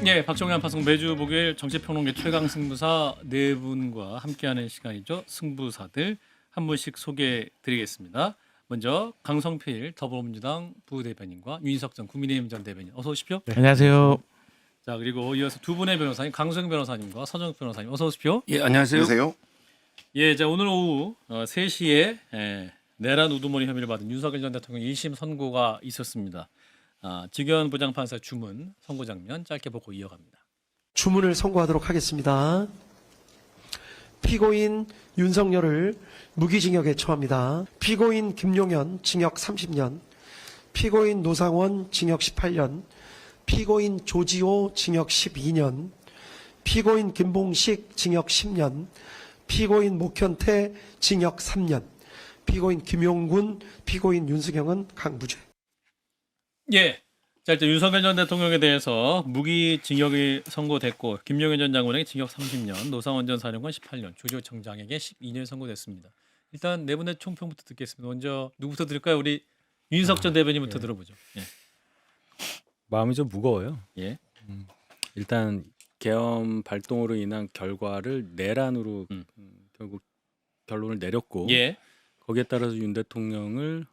예, 박정희 한파송 매주 목요일 정치평론계 최강 승부사 네 분과 함께하는 시간이죠. 승부사들 한 분씩 소개해드리겠습니다. 먼저 강성필 더불어민주당 부대변인과 윤희석 전 국민의힘 전 대변인 어서 오십시오. 네, 안녕하세요. 자, 그리고 이어서 두 분의 변호사님 강수영 변호사님과 서정욱 변호사님 어서 오십시오. 예, 안녕하세요. 안녕하세요. 예, 자 오늘 오후 3시에 내란 우두머리 혐의를 받은 윤석열 전 대통령 1심 선고가 있었습니다. 직연 부장판사 주문 선고 장면 짧게 보고 이어갑니다. 주문을 선고하도록 하겠습니다. 피고인 윤석열을 무기징역에 처합니다. 피고인 김용현 징역 30년, 피고인 노상원 징역 18년, 피고인 조지호 징역 12년, 피고인 김봉식 징역 10년, 피고인 목현태 징역 3년, 피고인 김용군, 피고인 윤수경은 강부죄. 예. 자, 일단 윤석열 전 대통령에 대해서 무기징역이 선고됐고 김용현 전 장관에게 징역 30년, 노상원 전 사령관 18년, 조지호 청장에게 12년 선고됐습니다. 일단 네 분의 총평부터 듣겠습니다. 먼저 누구부터 들을까요? 우리 윤석 전 대변인부터 들어보죠. 예. 마음이 좀 무거워요. 예. 일단 계엄 발동으로 인한 결과를 내란으로 결국 결론을 내렸고 예. 거기에 따라서 윤 대통령을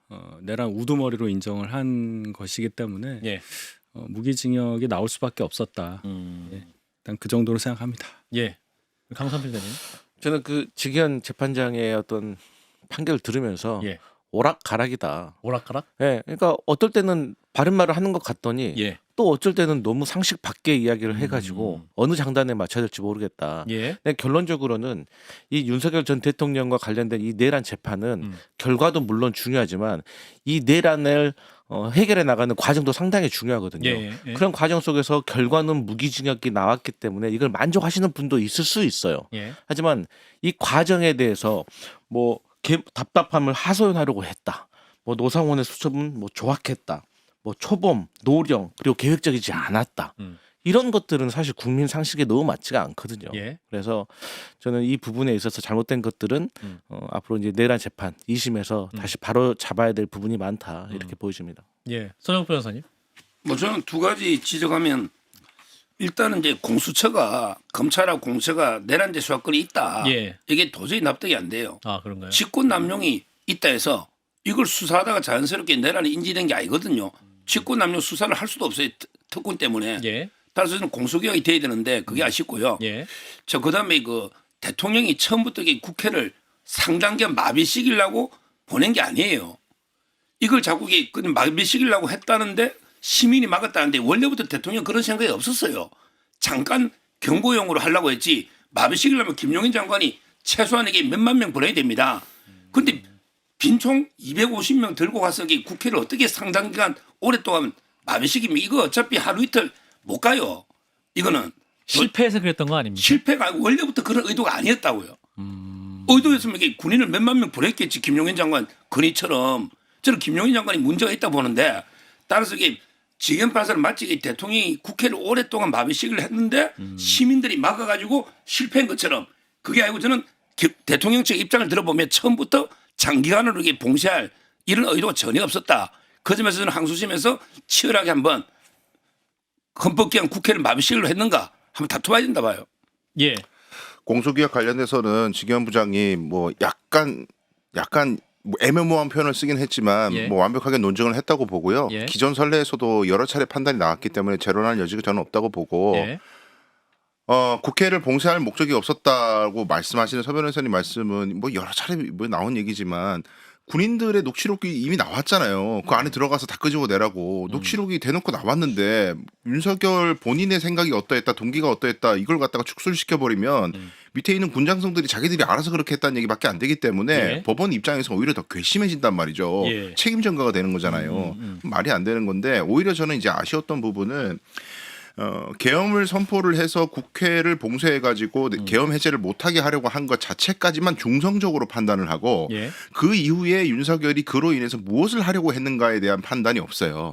내란 우두머리로 인정을 한 것이기 때문에 예. 무기징역이 나올 수밖에 없었다. 예. 일단 그 정도로 생각합니다. 예. 강선필 대변인. 저는 그 직연 재판장의 어떤 판결을 들으면서 예. 오락가락이다. 오락가락? 예, 그러니까 어떨 때는 바른 말을 하는 것 같더니 예. 또 어쩔 때는 너무 상식 밖의 이야기를 해가지고 어느 장단에 맞춰야 될지 모르겠다. 예. 근데 결론적으로는 이 윤석열 전 대통령과 관련된 이 내란 재판은 결과도 물론 중요하지만 이 내란을 해결해 나가는 과정도 상당히 중요하거든요. 예. 그런 과정 속에서 결과는 무기징역이 나왔기 때문에 이걸 만족하시는 분도 있을 수 있어요. 예. 하지만 이 과정에 대해서 뭐 답답함을 하소연하려고 했다. 뭐 노상원의 수첩은 뭐 조악했다. 뭐 초범, 노령 그리고 계획적이지 않았다. 이런 것들은 사실 국민 상식에 너무 맞지가 않거든요. 예. 그래서 저는 이 부분에 있어서 잘못된 것들은 앞으로 이제 내란 재판 2심에서 다시 바로 잡아야 될 부분이 많다 이렇게 보여집니다. 예. 서정욱 변호사님. 뭐 저는 두 가지 지적하면 일단은 이제 공수처가 검찰하고 공수처가 내란죄 수사권이 있다. 예. 이게 도저히 납득이 안 돼요. 아, 그런가요? 직권 남용이 있다 해서 이걸 수사하다가 자연스럽게 내란이 인지된 게 아니거든요. 직권 남용 수사를 할 수도 없어요. 특권 때문에. 예. 따라서 저는 공소기각이 돼야 되는데 그게 아쉽고요. 예. 저 그다음에 그 대통령이 처음부터 이 국회를 상당히 마비시키려고 보낸 게 아니에요. 이걸 자꾸 그냥 마비시키려고 했다는데 시민이 막았다는데 원래부터 대통령 그런 생각이 없었어요. 잠깐 경고용으로 하려고 했지 마비시키려면 김용현 장관이 최소한 이게 몇만 명 보내야 됩니다. 그런데 빈총 250명 들고 가서 국회를 어떻게 상당 기간 오랫동안 마비시키면 이거 어차피 하루 이틀 못 가요. 이거는 실패해서 그랬던 거 아닙니까? 실패가 아니고 원래부터 그런 의도가 아니었다고요. 의도였으면 이게 군인을 몇만 명 보냈겠지. 김용현 장관 건의처럼. 저는 김용현 장관이 문제가 있다 보는데 따라서 이게 직연 판사는 마치 대통령이 국회를 오랫동안 마비시키를 했는데 시민들이 막아가지고 실패한 것처럼 그게 아니고 저는 대통령 측 입장을 들어보면 처음부터 장기간으로 이게 봉쇄할 이런 의도가 전혀 없었다. 그 점에서 저는 항소심에서 치열하게 한번 헌법기관 국회를 마비시키려 했는가 한번 다투어야 된다 봐요. 예. 공소기각 관련해서는 직연 부장이 뭐 약간 뭐 애매모호한 표현을 쓰긴 했지만 예. 뭐 완벽하게 논증을 했다고 보고요. 예. 기존 선례에서도 여러 차례 판단이 나왔기 때문에 재론할 여지가 저는 없다고 보고 예. 국회를 봉쇄할 목적이 없었다고 말씀하시는 서 변호사님 말씀은 뭐 여러 차례 뭐 나온 얘기지만 군인들의 녹취록이 이미 나왔잖아요. 그 안에 들어가서 다 끄집어내라고 녹취록이 대놓고 나왔는데 윤석열 본인의 생각이 어떠했다, 동기가 어떠했다 이걸 갖다가 축소시켜버리면 밑에 있는 군장성들이 자기들이 알아서 그렇게 했다는 얘기밖에 안 되기 때문에 예. 법원 입장에서 오히려 더 괘씸해진단 말이죠. 예. 책임 전가가 되는 거잖아요. 말이 안 되는 건데 오히려 저는 이제 아쉬웠던 부분은 계엄을 선포를 해서 국회를 봉쇄해가지고 계엄 해제를 못하게 하려고 한 것 자체까지만 중성적으로 판단을 하고 그 이후에 윤석열이 그로 인해서 무엇을 하려고 했는가에 대한 판단이 없어요.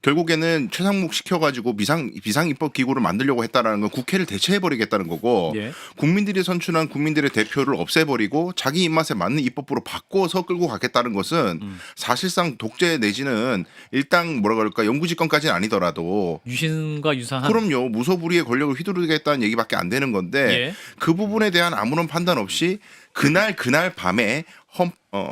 결국에는 최상목 시켜가지고 비상 입법 기구를 만들려고 했다라는 건 국회를 대체해버리겠다는 거고 예. 국민들이 선출한 국민들의 대표를 없애버리고 자기 입맛에 맞는 입법부로 바꿔서 끌고 가겠다는 것은 사실상 독재 내지는 일당 뭐라 그럴까 영구집권까지는 아니더라도 유신과 유사한. 그럼요 무소불위의 권력을 휘두르겠다는 얘기밖에 안 되는 건데 예. 그 부분에 대한 아무런 판단 없이 그날 밤에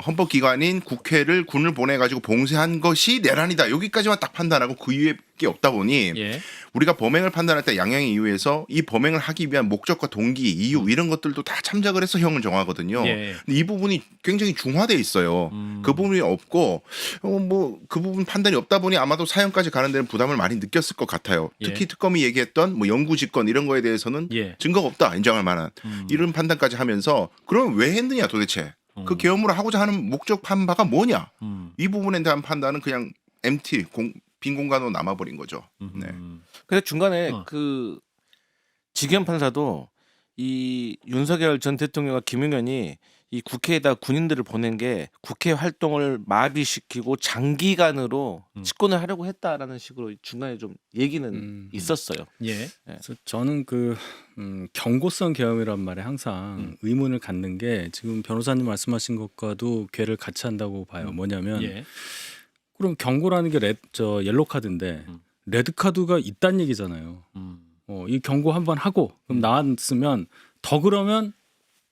헌법기관인 국회를 군을 보내가지고 봉쇄한 것이 내란이다. 여기까지만 딱 판단하고 그 이외에 게 없다 보니 예. 우리가 범행을 판단할 때 양형의 이유에서 이 범행을 하기 위한 목적과 동기, 이유 이런 것들도 다 참작을 해서 형을 정하거든요. 예. 근데 이 부분이 굉장히 중화돼 있어요. 그 부분이 없고 뭐 그 부분 판단이 없다 보니 아마도 사형까지 가는 데는 부담을 많이 느꼈을 것 같아요. 예. 특히 특검이 얘기했던 뭐 영구집권 이런 거에 대해서는 예. 증거가 없다 인정할 만한 이런 판단까지 하면서 그럼 왜 했느냐 도대체 그 계엄을 하고자 하는 목적한 바가 뭐냐 이 부분에 대한 판단은 그냥 MT 빈 공간으로 남아버린 거죠. 네. 근데 중간에 어. 그 지기현 판사도 이 윤석열 전 대통령과 김용현이 이 국회에다 군인들을 보낸 게 국회 활동을 마비시키고 장기간으로 집권을 하려고 했다라는 식으로 중간에 좀 얘기는 있었어요. 예. 그래서 저는 그 경고성 계엄이란 말에 항상 의문을 갖는 게 지금 변호사님 말씀하신 것과도 궤를 같이 한다고 봐요. 뭐냐면 예. 그럼 경고라는 게 옐로 카드인데 레드 카드가 있다는 얘기잖아요. 이 경고 한번 하고 그럼 나왔으면 더 그러면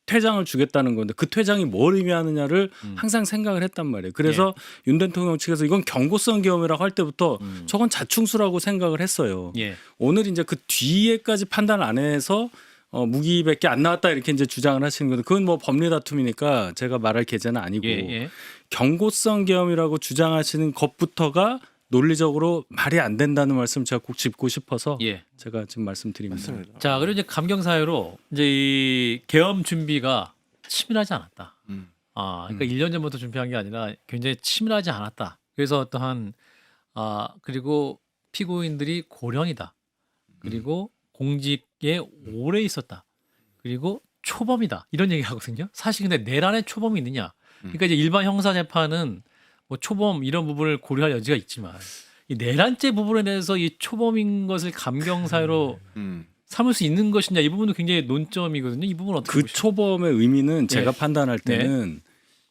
퇴장을 주겠다는 건데 그 퇴장이 뭘 의미하느냐를 항상 생각을 했단 말이에요. 그래서 윤 대통령 측에서 이건 경고성 계엄이라고 할 때부터 저건 자충수라고 생각을 했어요. 예. 오늘 이제 그 뒤에까지 판단 안 해서 무기밖에 안 나왔다 이렇게 이제 주장을 하시는 건데 그건 뭐 법리 다툼이니까 제가 말할 계제는 아니고 예. 예. 경고성 계엄이라고 주장하시는 것부터가 논리적으로 말이 안 된다는 말씀 제가 꼭 짚고 싶어서 예. 제가 지금 말씀드립니다. 맞습니다. 자, 그리고 이제 감경사회로 이제 이 계엄 준비가 치밀하지 않았다. 그러니까 1년 전부터 준비한 게 아니라 굉장히 치밀하지 않았다. 그래서 어떠한 그리고 피고인들이 고령이다. 그리고 공직에 오래 있었다. 그리고 초범이다. 이런 얘기 하거든요. 사실 근데 내란에 초범이 있느냐? 그러니까 이제 일반 형사 재판은 뭐 초범 이런 부분을 고려할 여지가 있지만 이 내란죄 부분에 대해서 이 초범인 것을 감경사유로 삼을 수 있는 것이냐 이 부분도 굉장히 논점이거든요. 이 부분 어떻게 그 보십니까? 초범의 의미는 제가 네. 판단할 때는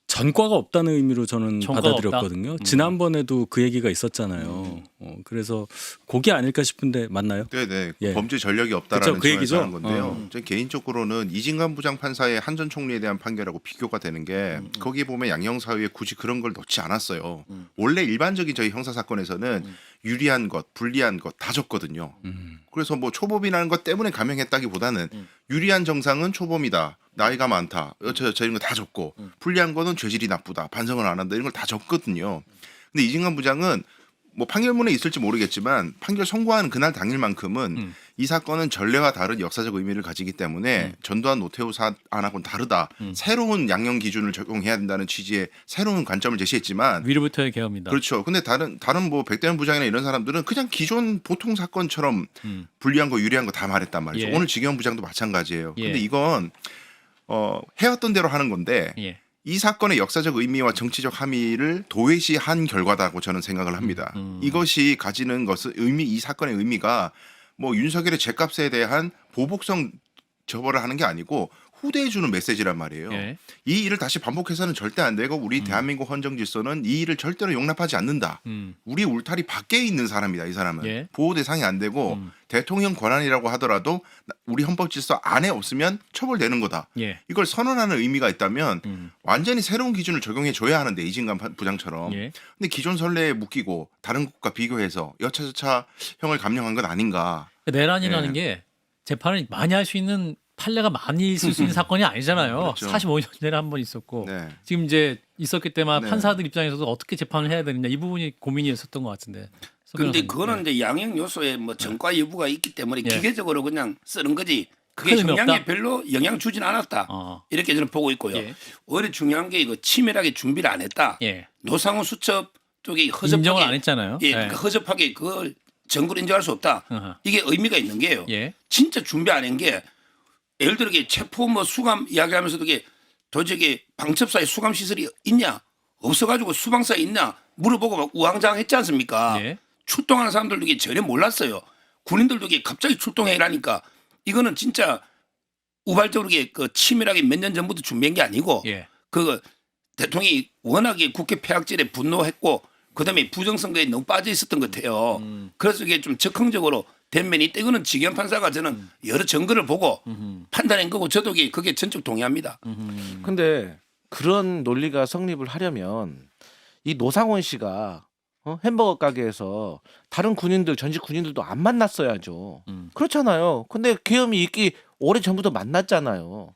전과가 없다는 의미로 저는 전과가 받아들였거든요. 지난번에도 그 얘기가 있었잖아요. 그래서 그게 아닐까 싶은데 맞나요? 네네. 예. 범죄 전력이 없다라는 그쵸, 그 얘기죠. 하는 건데요. 저 개인적으로는 이진관 부장판사의 한 전 총리에 대한 판결하고 비교가 되는 게 거기에 보면 양형사유에 굳이 그런 걸 넣지 않았어요. 원래 일반적인 저희 형사 사건에서는 유리한 것, 불리한 것 다 적거든요. 그래서 뭐 초범이라는 것 때문에 감형했다기보다는 유리한 정상은 초범이다. 나이가 많다. 여차 이런 거 다 적고 불리한 거는 죄질이 나쁘다. 반성을 안 한다. 이런 걸 다 적거든요. 근데 이진관 부장은 뭐 판결문에 있을지 모르겠지만 판결 선고하는 그날 당일만큼은 이 사건은 전례와 다른 역사적 의미를 가지기 때문에 전두환 노태우 사안하고는 다르다. 새로운 양형 기준을 적용해야 된다는 취지의 새로운 관점을 제시했지만 위로부터의 계엄이다. 그렇죠. 근데 다른 뭐 백대현 부장이나 이런 사람들은 그냥 기존 보통 사건처럼 불리한 거 유리한 거 다 말했단 말이죠. 예. 오늘 지기현 부장도 마찬가지예요. 예. 근데 이건 해왔던 대로 하는 건데 예. 이 사건의 역사적 의미와 정치적 함의를 도외시한 결과다고 저는 생각을 합니다. 이것이 가지는 것은 이 사건의 의미가 뭐 윤석열의 죗값에 대한 보복성 처벌을 하는 게 아니고 후대에 주는 메시지란 말이에요. 예. 이 일을 다시 반복해서는 절대 안 되고 우리 대한민국 헌정 질서는 이 일을 절대로 용납하지 않는다. 우리 울타리 밖에 있는 사람이다. 이 사람은 예. 보호 대상이 안 되고 대통령 권한이라고 하더라도 우리 헌법 질서 안에 없으면 처벌되는 거다. 예. 이걸 선언하는 의미가 있다면 완전히 새로운 기준을 적용해 줘야 하는데 이진관 부장처럼. 예. 근데 기존 선례에 묶이고 다른 국가 비교해서 여차저차 형을 감형한 건 아닌가. 내란이라는 예. 게 재판을 많이 할 수 있는 판례가 많이 있을 수 있는 사건이 아니잖아요. 그렇죠. 45년 전에 한 번 있었고 네. 지금 이제 있었기 때문에 네. 판사들 입장에서도 어떻게 재판을 해야 되느냐 이 부분이 고민이었었던 것 같은데. 근데 그거는 이제 양형 요소에 뭐 전과 여부가 있기 때문에 예. 기계적으로 그냥 쓰는 거지. 그게 큰 의미 형량에 없다? 별로 영향 주진 않았다. 이렇게 저는 보고 있고요. 예. 오히려 중요한 게 이거 치밀하게 준비를 안 했다. 예. 노상훈 수첩 쪽이 허접하게 인정을 안 했잖아요. 예, 그러니까 허접하게 그걸 증거를 인정할 수 없다. 어허. 이게 의미가 있는 게요. 예. 진짜 준비 안 한 게 예를 들어 이게 체포 뭐 수감 이야기하면서도 이게 도저히 방첩사에 수감 시설이 있냐 없어가지고 수방사에 있냐 물어보고 막 우왕좌왕했지 않습니까? 예. 출동하는 사람들도 이게 전혀 몰랐어요. 군인들도 이게 갑자기 출동해 이라니까 이거는 진짜 우발적으로 이게 그 치밀하게 몇 년 전부터 준비한 게 아니고 예. 그 대통령이 워낙에 국회 폐악질에 분노했고 그다음에 부정선거에 너무 빠져 있었던 것 같아요. 그래서 이게 좀 적극적으로 된 면이 있다. 이거는 지기현 판사가 저는 여러 증거를 보고 판단한 거고 저도 그게 전적 동의합니다. 근데 그런 논리가 성립을 하려면 이 노상원 씨가 햄버거 가게에서 다른 군인들 전직 군인들도 안 만났어야죠. 그렇잖아요. 근데 계엄이 있기 오래 전부터 만났잖아요.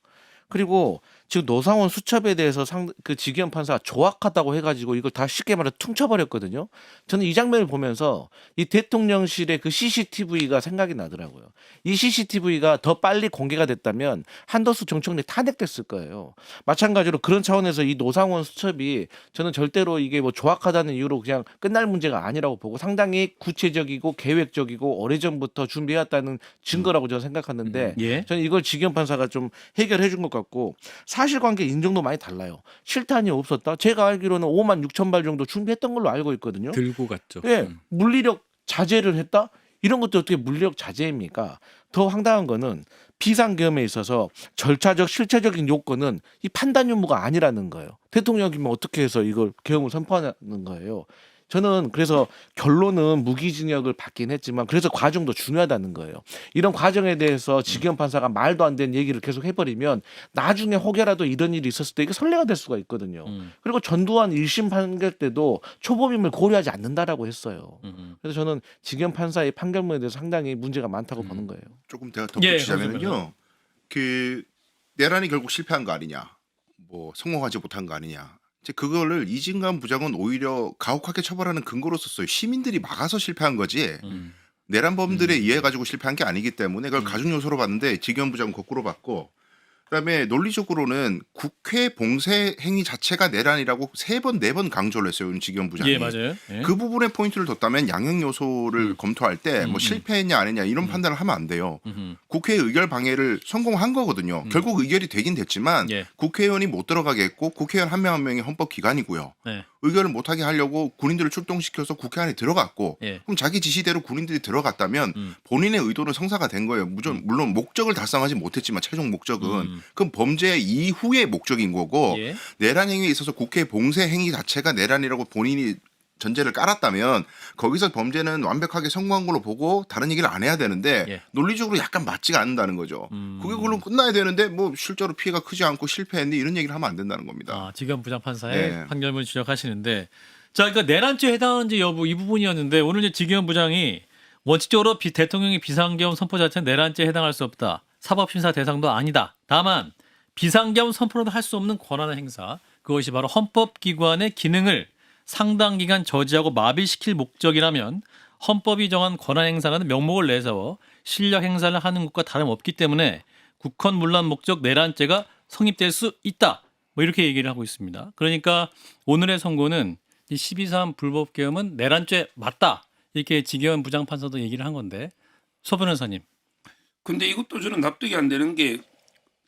그리고 지금 노상원 수첩에 대해서 그 지기현 판사가 조악하다고 해가지고 이걸 다 쉽게 말해 퉁쳐버렸거든요. 저는 이 장면을 보면서 이 대통령실의 그 CCTV가 생각이 나더라고요. 이 CCTV가 더 빨리 공개가 됐다면 한덕수 정청래 탄핵됐을 거예요. 마찬가지로 그런 차원에서 이 노상원 수첩이 저는 절대로 이게 뭐 조악하다는 이유로 그냥 끝날 문제가 아니라고 보고 상당히 구체적이고 계획적이고 오래전부터 준비해왔다는 증거라고 저는 생각하는데 예. 저는 이걸 지기현 판사가 좀 해결해 준 것 같고 사실관계 인정도 많이 달라요. 실탄이 없었다. 제가 알기로는 5만 6천 발 정도 준비했던 걸로 알고 있거든요. 들고 갔죠. 예, 물리력 자제를 했다? 이런 것도 어떻게 물리력 자제입니까? 더 황당한 거는 비상계엄에 있어서 절차적 실체적인 요건은 이 판단 유무가 아니라는 거예요. 대통령이면 어떻게 해서 이걸 계엄을 선포하는 거예요. 저는 그래서 결론은 무기징역을 받긴 했지만 그래서 과정도 중요하다는 거예요. 이런 과정에 대해서 지기현 판사가 말도 안 되는 얘기를 계속 해버리면 나중에 혹여라도 이런 일이 있었을 때 이게 선례가 될 수가 있거든요. 그리고 전두환 1심 판결 때도 초범임을 고려하지 않는다라고 했어요. 그래서 저는 지기현 판사의 판결문에 대해서 상당히 문제가 많다고 보는 거예요. 조금 제가 예, 덧붙이자면요. 그 내란이 결국 실패한 거 아니냐, 뭐 성공하지 못한 거 아니냐. 이제 그거를 이진관 부장은 오히려 가혹하게 처벌하는 근거로 썼어요. 시민들이 막아서 실패한 거지. 내란범들에 의해 가지고 실패한 게 아니기 때문에 그걸 가중 요소로 봤는데 지기현 부장은 거꾸로 봤고, 그다음에 논리적으로는 국회 봉쇄 행위 자체가 내란이라고 3번 4번 강조를 했어요. 오늘 지기현 부장이. 예, 맞아요. 예. 그 부분에 포인트를 뒀다면 양형 요소를 검토할 때 뭐 실패했냐 안 했냐 이런 판단을 하면 안 돼요. 국회의 의결 방해를 성공한 거거든요. 결국 의결이 되긴 됐지만 예. 국회의원이 못 들어가게 했고 국회의원 한 명 한 명이 헌법 기관이고요. 네. 의결을 못하게 하려고 군인들을 출동시켜서 국회 안에 들어갔고 예. 그럼 자기 지시대로 군인들이 들어갔다면 본인의 의도는 성사가 된 거예요. 물론 목적을 달성하지 못했지만 최종 목적은 그럼 범죄 이후의 목적인 거고 예. 내란 행위에 있어서 국회 봉쇄 행위 자체가 내란이라고 본인이 전제를 깔았다면 거기서 범죄는 완벽하게 성공한 걸로 보고 다른 얘기를 안 해야 되는데 예. 논리적으로 약간 맞지가 않는다는 거죠. 그게 그걸로 끝나야 되는데 뭐 실제로 피해가 크지 않고 실패했니 이런 얘기를 하면 안 된다는 겁니다. 아, 지기현 부장판사의 네. 판결문 지적하시는데, 자, 그러니까 내란죄 해당하는지 여부 이 부분이었는데 오늘 이제 지기현 부장이 원칙적으로 대통령의 비상계엄 선포 자체는 내란죄에 해당할 수 없다. 사법심사 대상도 아니다. 다만 비상계엄 선포로도 할 수 없는 권한의 행사, 그것이 바로 헌법기관의 기능을 상당 기간 저지하고 마비시킬 목적이라면 헌법이 정한 권한 행사라는 명목을 내세워 실력 행사를 하는 것과 다름없기 때문에 국헌 문란 목적 내란죄가 성립될 수 있다. 뭐 이렇게 얘기를 하고 있습니다. 그러니까 오늘의 선고는 이 12.3 불법 계엄은 내란죄 맞다. 이렇게 지기현 부장판사도 얘기를 한 건데, 소 변호사님. 근데 이것도 저는 납득이 안 되는 게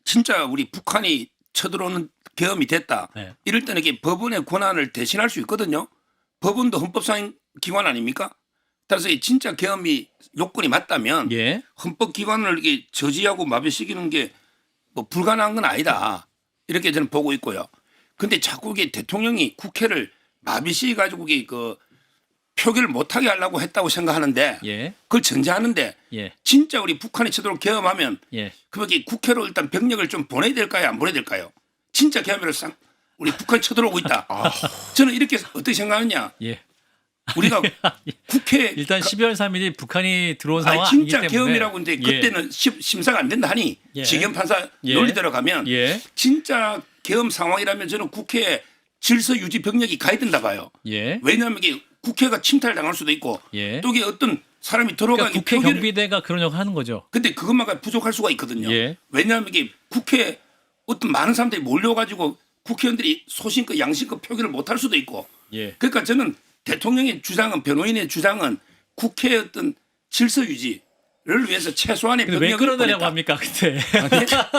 진짜 우리 북한이 쳐들어오는 계엄이 됐다. 네. 이럴 때는 이게 법원의 권한을 대신할 수 있거든요. 법원도 헌법상 기관 아닙니까? 따라서 이 진짜 계엄이 요건이 맞다면 예. 헌법기관을 이게 저지하고 마비시키는 게 뭐 불가능한 건 아니다. 이렇게 저는 보고 있고요. 근데 자꾸 이게 대통령이 국회를 마비시켜 가지고 이게 그 표결을 못하게 하려고 했다고 생각하는데 예. 그걸 전제하는데 예. 진짜 우리 북한이 쳐들어올 계엄하면 예. 그게 국회로 일단 병력을 좀 보내야 될까요? 안 보내야 될까요? 진짜 계엄으로 우리 북한이 쳐들어오고 있다. 저는 이렇게 어떻게 생각하느냐. 예. 우리가 국회 일단 12월 3일이 북한이 들어온 상황 아니, 아니기 진짜 때문에 계엄이라고 이제 그때는 심사가 안 된다 하니 예. 지금 판사 예. 논리 들어가면 예. 진짜 계엄 상황이라면 저는 국회에 질서 유지 병력이 가야 된다 봐요. 예. 왜냐하면 이게 국회가 침탈당할 수도 있고 예. 또 이게 어떤 사람이 그러니까 들어가기 국회 경비대가 그런 역할 하는 거죠. 근데 그것만 부족할 수가 있거든요. 예. 왜냐하면 이게 국회에 어떤 많은 사람들이 몰려가지고 국회의원들이 소신껏 양심껏 표결을 못할 수도 있고 예. 그러니까 저는 대통령의 주장은 변호인의 주장은 국회의 어떤 질서 유지를 위해서 최소한의 근데 왜 병력을 끌어내려고 보냈다. 합니까 그때?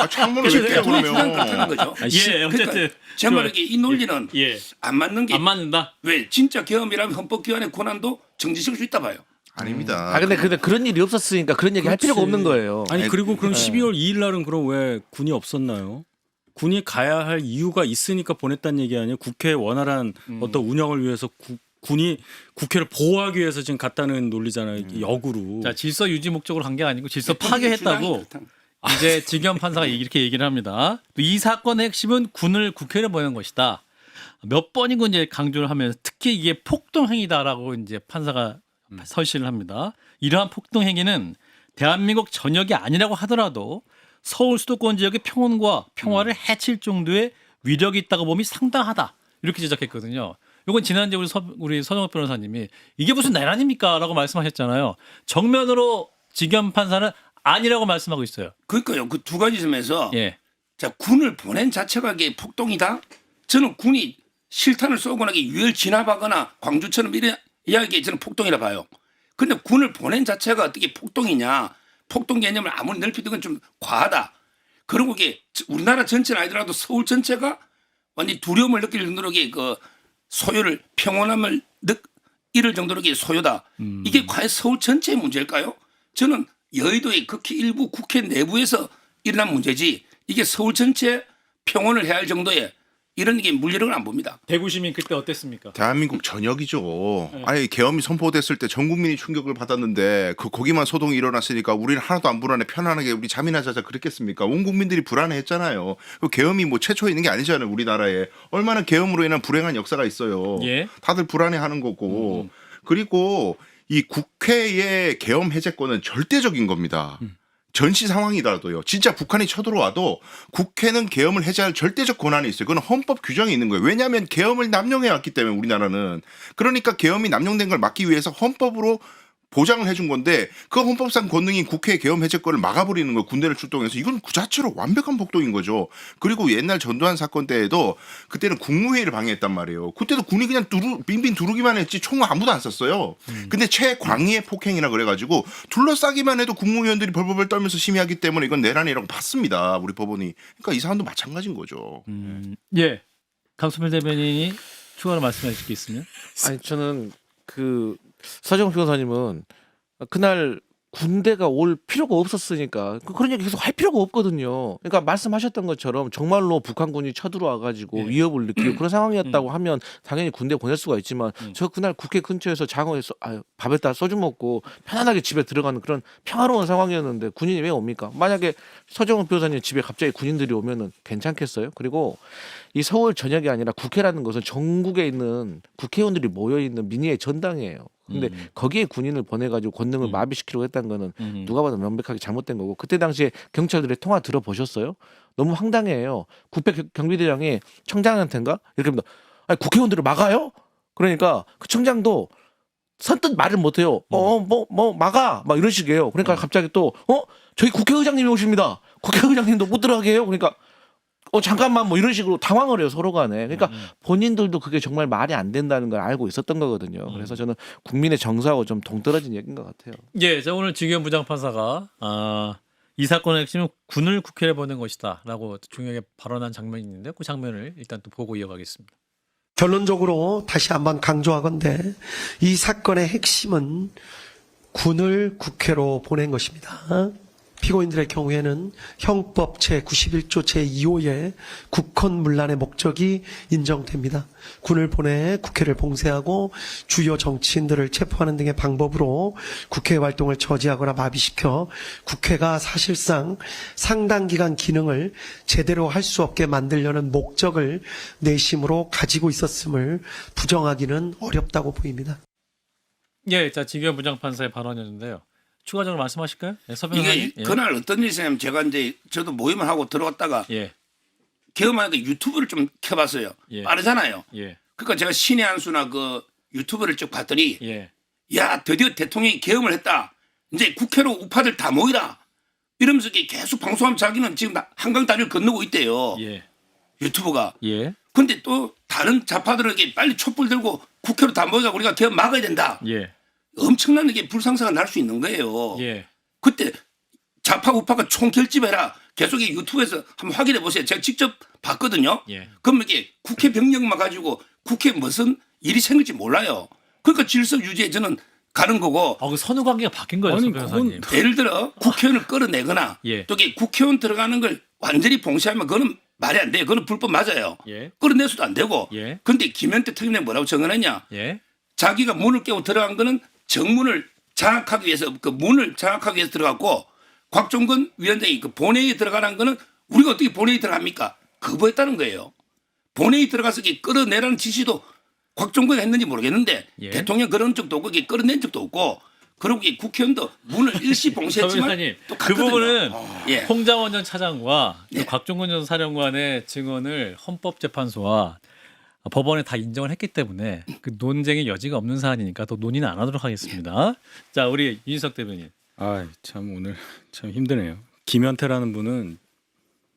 창문을 왜 깨요 그렇다는 그러면? 거죠. 예, 어쨌든 그러니까 제 말은 이 논리는 예, 안 맞는 게 안 맞는다. 왜 진짜 계엄이라면 헌법기관의 권한도 정지시킬 수 있다 봐요. 아닙니다. 아 근데 그런 일이 없었으니까 그런 얘기 할 필요가 없는 거예요. 아니 그리고 그럼 네. 12월 2일 날은 그럼 왜 군이 없었나요? 군이 가야 할 이유가 있으니까 보냈다는 얘기 아니에요? 국회의 원활한 어떤 운영을 위해서 군이 국회를 보호하기 위해서 지금 갔다는 논리잖아요. 역으로. 자, 질서 유지 목적으로 간 게 아니고 질서 대통령의 주장이 파괴했다고 그렇다는 이제 지겸 판사가 이렇게 얘기를 합니다. 이 사건의 핵심은 군을 국회를 보낸 것이다. 몇 번이고 이제 강조를 하면서 특히 이게 폭동 행위다라고 이제 판사가 설시를 합니다. 이러한 폭동 행위는 대한민국 전역이 아니라고 하더라도 서울 수도권 지역의 평온과 평화를 해칠 정도의 위력이 있다고 봄이 상당하다. 이렇게 지적했거든요. 이건 지난주에 우리 서정욱 변호사님이 이게 무슨 내란입니까?라고 말씀하셨잖아요. 정면으로 지겸 판사는 아니라고 말씀하고 있어요. 그러니까요. 그 두 가지 점에서 예. 자 군을 보낸 자체가 이게 폭동이다. 저는 군이 실탄을 쏘거나 유혈 진압하거나 광주처럼 이런 이야기에 저는 폭동이라 봐요. 그런데 군을 보낸 자체가 어떻게 폭동이냐? 폭동 개념을 아무리 넓히든 건 좀 과하다. 그리고 이게 우리나라 전체는 아니더라도 서울 전체가 완전히 두려움을 느낄 정도로 그 소요를 평온함을 이를 정도로 소요다. 이게 과연 서울 전체의 문제일까요? 저는 여의도의 극히 일부 국회 내부에서 일어난 문제지 이게 서울 전체 평온을 해야 할 정도의 이런 게 물리력은 안 봅니다. 대구 시민 그때 어땠습니까? 대한민국 전역이죠. 아니 계엄이 선포됐을 때 전 국민이 충격을 받았는데 거기만 소동이 일어났으니까 우리는 하나도 안 불안해 편안하게 우리 잠이나 자자 그랬겠습니까? 온 국민들이 불안해했잖아요. 그 계엄이 뭐 최초에 있는 게 아니잖아요. 우리나라에 얼마나 계엄으로 인한 불행한 역사가 있어요. 예. 다들 불안해하는 거고 그리고 이 국회의 계엄 해제권은 절대적인 겁니다. 전시 상황이라도요. 진짜 북한이 쳐들어와도 국회는 계엄을 해제할 절대적 권한이 있어요. 그건 헌법 규정이 있는 거예요. 왜냐하면 계엄을 남용해 왔기 때문에 우리나라는. 그러니까 계엄이 남용된 걸 막기 위해서 헌법으로 보장을 해준 건데 그 헌법상 권능인 국회의 계엄 해제권을 막아버리는 걸 군대를 출동해서 이건 그 자체로 완벽한 폭동인 거죠. 그리고 옛날 전두환 사건 때에도 그때는 국무회의를 방해했단 말이에요. 그때도 군이 그냥 빙빙 두르기만 했지 총을 아무도 안 썼어요. 근데 최광의의 폭행이라 그래가지고 둘러싸기만 해도 국무위원들이 벌벌벌 떨면서 심의하기 때문에 이건 내란이라고 봤습니다. 우리 법원이. 그러니까 이 사안도 마찬가지인 거죠. 예. 강수필 대변인이 추가로 말씀하실 게 있으면. 아니 저는 그 서정욱 변호사님은 그날 군대가 올 필요가 없었으니까 그런 얘기 계속 할 필요가 없거든요. 그러니까 말씀하셨던 것처럼 정말로 북한군이 쳐들어와 가지고 위협을 느끼고 그런 상황이었다고 하면 당연히 군대 보낼 수가 있지만 저 그날 국회 근처에서 장어에서 밥에다 소주 먹고 편안하게 집에 들어가는 그런 평화로운 상황이었는데 군인이 왜 옵니까? 만약에 서정욱 변호사님 집에 갑자기 군인들이 오면은 괜찮겠어요? 그리고 이 서울 전역이 아니라 국회라는 것은 전국에 있는 국회의원들이 모여 있는 민의의 전당이에요. 근데 거기에 군인을 보내가지고 권능을 마비시키려고 했다는 거는 누가 봐도 명백하게 잘못된 거고 그때 당시에 경찰들의 통화 들어보셨어요? 너무 황당해요. 국회 경비대장이 청장한테인가 이렇게 합니다. 아니, 국회의원들을 막아요? 그러니까 그 청장도 선뜻 말을 못해요. 뭐 막아 막 이런 식이에요. 그러니까 갑자기 또 저희 국회의장님이 오십니다. 국회의장님도 못 들어가게 해요. 그러니까 잠깐만 뭐 이런 식으로 당황을 해요 서로 간에. 그러니까 본인들도 그게 정말 말이 안 된다는 걸 알고 있었던 거거든요. 그래서 저는 국민의 정서하고 좀 동떨어진 얘기인 것 같아요. 예, 자 오늘 지겸 부장판사가 이 사건의 핵심은 군을 국회에 보낸 것이다라고 중요하게 발언한 장면이 있는데 그 장면을 일단 또 보고 이어가겠습니다. 결론적으로 다시 한번 강조하건대 이 사건의 핵심은 군을 국회로 보낸 것입니다. 피고인들의 경우에는 형법 제91조 제2호의 국헌문란의 목적이 인정됩니다. 군을 보내 국회를 봉쇄하고 주요 정치인들을 체포하는 등의 방법으로 국회 활동을 저지하거나 마비시켜 국회가 사실상 상당 기간 기능을 제대로 할 수 없게 만들려는 목적을 내심으로 가지고 있었음을 부정하기는 어렵다고 보입니다. 예, 자 지겸 부장판사의 발언이었는데요. 추가적으로 말씀하실까요? 네, 서 변호사님. 이게 그날 어떤 일이 있었냐면 제가 이제 저도 모임을 하고 들어갔다가 예, 계엄하니까 유튜브를 좀 켜봤어요. 예. 빠르잖아요. 예, 그러니까 제가 신의 한 수나 그 유튜브를 쭉 봤더니 예, 야 드디어 대통령이 계엄을 했다. 이제 국회로 우파들 다 모이라. 이러면서 계속 방송하면 자기는 지금 한강 다리를 건너고 있대요. 예, 유튜브가. 예, 근데 또 다른 좌파들에게 빨리 촛불 들고 국회로 다 모여가 우리가 계엄 막아야 된다. 예, 엄청난 게 불상사가 날 수 있는 거예요. 예. 그때 좌파 우파가 총결집해라. 계속 이 유튜브에서 한번 확인해 보세요. 제가 직접 봤거든요. 예. 그럼 이게 국회 병력만 가지고 국회에 무슨 일이 생길지 몰라요. 그러니까 질서 유지에 저는 가는 거고 그 선후 관계가 바뀐 거예요, 아니, 송 변호사님. 예를 들어 국회의원을 끌어내거나 예. 또 이게 국회의원 들어가는 걸 완전히 봉쇄하면 그거는 말이 안 돼요. 그거는 불법 맞아요. 예. 끌어내서도 안 되고. 예. 근데 김현태 특임대 뭐라고 정언했냐? 예. 자기가 문을 깨고 들어간 거는 정문을 장악하기 위해서 그 문을 장악하기 위해서 들어갔고 곽종건 위원장이 그 본회의에 들어가는 거는 우리가 어떻게 본회의 들어갑니까? 거부했다는 거예요. 본회의 들어가서 이게 끌어내라는 지시도 곽종건이 했는지 모르겠는데 예. 대통령 그런 적도 없고 이게 끌어낸 적도 없고 그리고 이 국회의원도 문을 일시 송 봉쇄했지만 변호사님, 또 그 갔거든요. 부분은 예. 홍장원 전 차장과 또 네. 곽종근 전 사령관의 증언을 헌법재판소와 법원에 다 인정을 했기 때문에 그 논쟁의 여지가 없는 사안이니까 또 논의는 안 하도록 하겠습니다. 자, 우리 윤희석 대변인. 참 오늘 참 힘드네요. 김현태라는 분은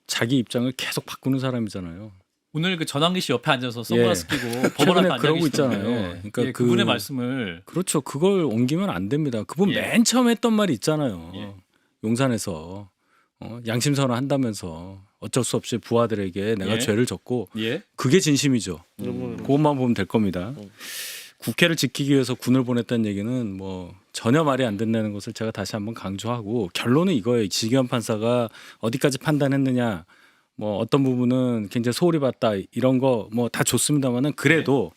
자기 입장을 계속 바꾸는 사람이잖아요. 오늘 그 전환기 씨 옆에 앉아서 선글라스 끼고 법원 최근에 앞에 앉아 그러고 계시던데, 있잖아요. 그러니까 예, 그분의 말씀을 그렇죠. 그걸 옮기면 안 됩니다. 그분 예. 맨 처음 했던 말이 있잖아요. 예. 용산에서 양심선언 한다면서 어쩔 수 없이 부하들에게 내가 예. 죄를 졌고 예. 그게 진심이죠. 그것만 보면 될 겁니다. 국회를 지키기 위해서 군을 보냈다는 얘기는 뭐 전혀 말이 안 된다는 것을 제가 다시 한번 강조하고 결론은 이거예요. 지기현 판사가 어디까지 판단했느냐, 뭐 어떤 부분은 굉장히 소홀히 봤다 이런 거 뭐 다 좋습니다만은 그래도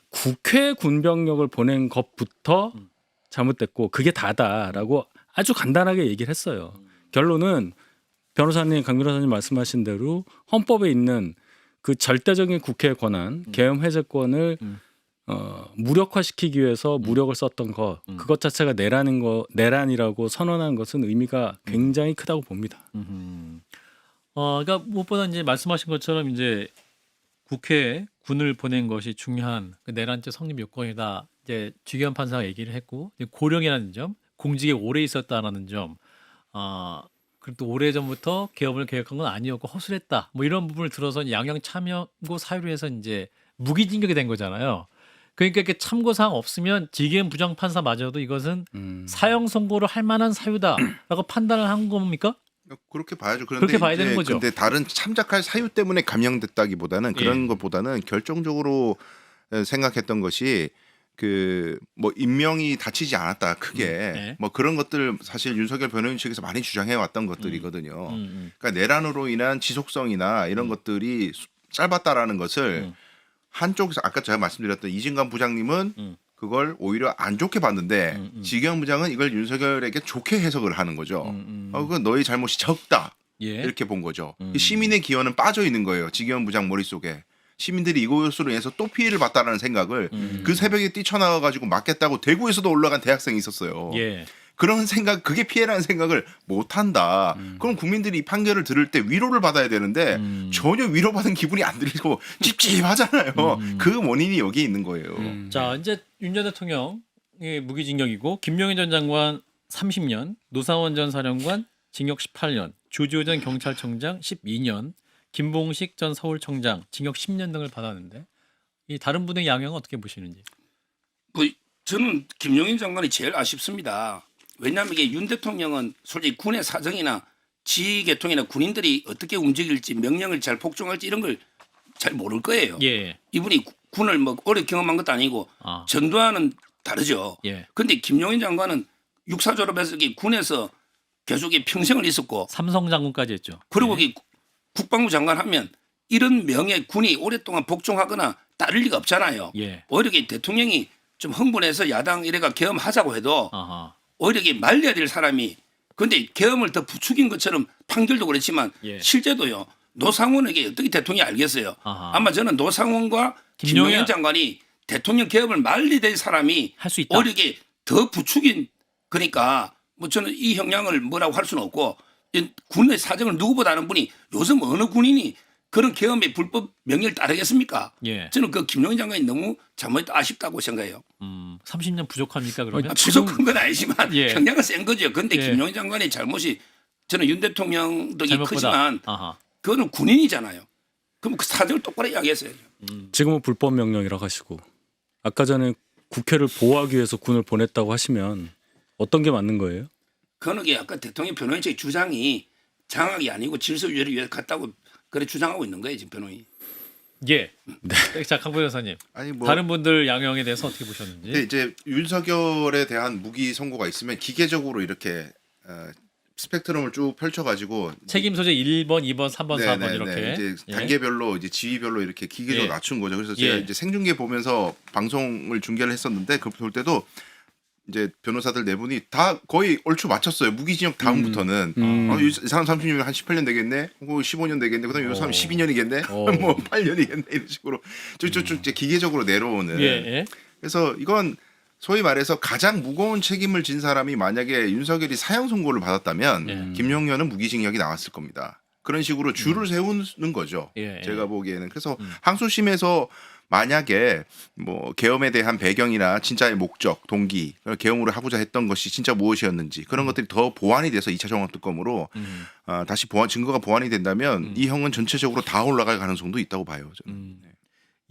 국회 군병력을 보낸 것부터 잘못됐고 그게 다다라고 아주 간단하게 얘기를 했어요. 결론은 변호사님, 강 변호사님 말씀하신 대로 헌법에 있는 그 절대적인 국회의 권한, 계엄 해제권을 무력화시키기 위해서 무력을 썼던 것, 그것 자체가 내란이라고 선언한 것은 의미가 굉장히 크다고 봅니다. 그러니까 무엇보다 이제 말씀하신 것처럼 이제 국회에 군을 보낸 것이 중요한 그 내란죄 성립 요건이다. 이제 주기현 판사가 얘기를 했고 이제 고령이라는 점, 공직에 오래 있었다라는 점, 그리고 또 오래 전부터 개업을 계획한 건 아니었고 허술했다. 뭐 이런 부분을 들어서 양형 참여고 사유로 해서 이제 무기징역이 된 거잖아요. 그러니까 이렇게 참고 사항 없으면 지기현 부장판사마저도 이것은 사형 선고를 할 만한 사유다라고 판단을 한 겁니까? 그렇게 봐야죠. 그런데 그렇게 봐야 되는 거죠. 근데 다른 참작할 사유 때문에 감형됐다기보다는 그런 것보다는 결정적으로 생각했던 것이 그 뭐 인명이 다치지 않았다 크게 네. 뭐 그런 것들 사실 윤석열 변호인 측에서 많이 주장해 왔던 것들이거든요. 그러니까 내란으로 인한 지속성이나 이런 것들이 짧았다라는 것을 한쪽에서 아까 제가 말씀드렸던 이진관 부장님은 그걸 오히려 안 좋게 봤는데 지기현 부장은 이걸 윤석열에게 좋게 해석을 하는 거죠. 그건 너의 잘못이 적다 예. 이렇게 본 거죠. 시민의 기여는 빠져 있는 거예요. 지기현 부장 머릿속에. 시민들이 이것으로 인해서 또 피해를 봤다라는 생각을 그 새벽에 뛰쳐나와 가지고 맞겠다고 대구에서도 올라간 대학생이 있었어요. 예. 그런 생각, 그게 피해라는 생각을 못 한다. 그럼 국민들이 이 판결을 들을 때 위로를 받아야 되는데 전혀 위로받은 기분이 안 들고 찝찝하잖아요. 그 원인이 여기 있는 거예요. 자, 이제 윤 전 대통령이 무기징역이고 김용현 전 장관 30년, 노상원 전 사령관 징역 18년, 조지호 전 경찰청장 12년, 김봉식 전 서울청장 징역 10년 등을 받았는데 이 다른 분의 양형은 어떻게 보시는지? 그 저는 김용인 장관이 제일 아쉽습니다. 왜냐하면 이게 윤 대통령은 솔직히 군의 사정이나 지휘계통이나 군인들이 어떻게 움직일지 명령을 잘 복종할지 이런 걸 잘 모를 거예요. 예. 이분이 군을 뭐 오래 경험한 것도 아니고 아. 전두환은 다르죠. 예. 그런데 김용인 장관은 육사 졸업해서 이게 군에서 계속 평생을 있었고 삼성 장군까지 했죠. 그리고 예. 이 국방부 장관 하면 이런 명예 군이 오랫동안 복종하거나 따를 리가 없잖아요. 예. 오히려 이게 대통령이 좀 흥분해서 야당 이래가 계엄하자고 해도 아하. 오히려 이게 말려야 될 사람이 근데 계엄을 더 부추긴 것처럼 판결도 그렇지만 예. 실제도요. 노상원에게 어떻게 대통령이 알겠어요. 아하. 아마 저는 노상원과 김용현 장관이 대통령 계엄을 말려야 될 사람이 할 수 있다. 오히려 이게 더 부추긴 그러니까 뭐 저는 이 형량을 뭐라고 할 수는 없고 이 군의 사정을 누구보다 아는 분이 요즘 어느 군인이 그런 계엄의 불법 명령을 따르겠습니까? 예. 저는 그 김용현 장관이 너무 잘못했다 아쉽다고 생각해요. 30년 부족합니까 그러면? 부족한 건 아니지만 예. 형량은 센 거죠. 그런데 예. 김용현 장관의 잘못이 저는 윤 대통령도 잘못보다. 크지만 아하. 그거는 군인이잖아요. 그럼 그 사정을 똑바로 이야기했어야죠. 지금은 불법 명령이라고 하시고 아까 전에 국회를 보호하기 위해서 군을 보냈다고 하시면 어떤 게 맞는 거예요? 그거는 게 아까 대통령 변호인 측의 주장이 장악이 아니고 질서 유지를 위해 갔다고 그래 주장하고 있는 거예요 지금 변호인. 예. 자, 강 변호사님. 아니 뭐 다른 분들 양형에 대해서 어떻게 보셨는지. 근데 이제 윤석열에 대한 무기 선고가 있으면 기계적으로 이렇게 스펙트럼을 쭉 펼쳐가지고 책임 소재 1번, 2번, 3번, 4번 이렇게. 이제 예. 단계별로 이제 지위별로 이렇게 기계적으로 예. 낮춘 거죠. 그래서 제가 예. 이제 생중계 보면서 방송을 중계를 했었는데 그 볼 때도 이제 변호사들 네 분이 다 거의 얼추 맞췄어요. 무기징역 다음부터는 이 사람 30년이면 한 18년 되겠네, 혹은 15년 되겠네, 그다음에 이 사람 12년이겠네, 뭐 8년이겠네 이런 식으로 쭉쭉쭉 이제 기계적으로 내려오는. 예. 예. 그래서 이건 소위 말해서 가장 무거운 책임을 진 사람이 만약에 윤석열이 사형 선고를 받았다면 예. 김용현은 무기징역이 나왔을 겁니다. 그런 식으로 줄을 세우는 거죠. 예. 제가 보기에는. 그래서 항소심에서 만약에 뭐 계엄에 대한 배경이나 진짜의 목적, 동기, 계엄으로 하고자 했던 것이 진짜 무엇이었는지 그런 것들이 더 보완이 돼서 2차 정황 특검으로 다시 증거가 보완이 된다면 이 형은 전체적으로 다 올라갈 가능성도 있다고 봐요. 저는.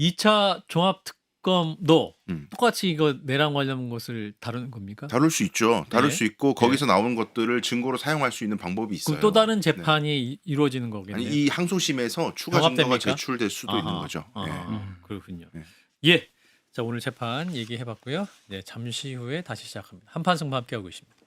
2차 종합 특검도 음. 똑같이 이거 내란 관련 것을 다루는 겁니까? 다룰 수 있죠. 다룰 네. 수 있고 거기서 나오는 것들을 증거로 사용할 수 있는 방법이 있어요. 그럼 또 다른 재판이 이루어지는 거겠네요. 아니, 이 항소심에서 추가 병합됩니까? 증거가 제출될 수도 있는 아하, 거죠. 아하, 그렇군요. 네. 예. 자, 오늘 재판 얘기해봤고요. 네, 잠시 후에 다시 시작합니다. 한판 승부 함께하고 있습니다.